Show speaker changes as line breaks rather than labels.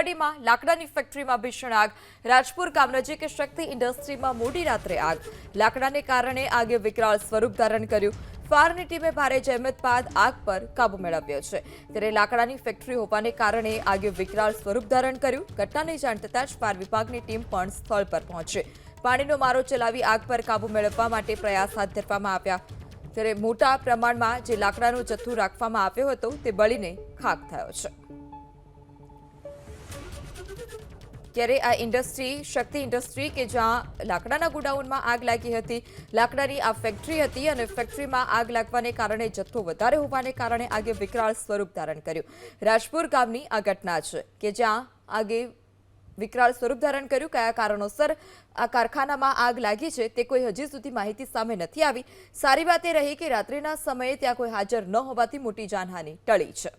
કડીમાં લાકડાની ફેક્ટરીમાં ભીષણ આગ. રાજપુર ગામ નજીક શક્તિ ઇન્ડસ્ટ્રીમાં મોડી રાત્રે આગ. લાકડાને કારણે આગે વિકરાળ સ્વરૂપ ધારણ કર્યું. ફાયરની ટીમે ભારે જહેમત બાદ આગ પર કાબુ મેળવ્યો છે. ત્યારે લાકડાની ફેક્ટરી હોવાને કારણે આગે વિકરાળ સ્વરૂપ ધારણ કર્યું. ઘટનાની જાણ થતાં જ ફાયર વિભાગની ટીમ પણ સ્થળ પર પહોંચી પાણીનો મારો ચલાવી આગ પર કાબુ મેળવવા માટે પ્રયાસ હાથ ધરવામાં આવ્યા. ત્યારે મોટા પ્રમાણમાં જે લાકડાનો જથ્થો રાખવામાં આવ્યો હતો તે બળીને ખાખ થયો છે. ત્યારે આ ઇન્ડસ્ટ્રી શક્તિ ઇન્ડસ્ટ્રી કે જ્યાં લાકડાના ગોડાઉનમાં આગ લાગી હતી. લાકડાની આ ફેક્ટરી હતી અને ફેક્ટરીમાં આગ લાગવાને કારણે જથ્થો વધારે હોવાને કારણે આગે વિકરાળ સ્વરૂપ ધારણ કર્યું. રાજપુર ગામની આ ઘટના છે કે જ્યાં આગે વિકરાળ સ્વરૂપ ધારણ કર્યું. કયા કારણોસર આ કારખાનામાં આગ લાગી છે તે કોઈ હજી સુધી માહિતી સામે નથી આવી. સારી વાત એ રહી કે રાત્રિના સમયે ત્યાં કોઈ હાજર ન હોવાથી મોટી જાનહાનિ ટળી છે.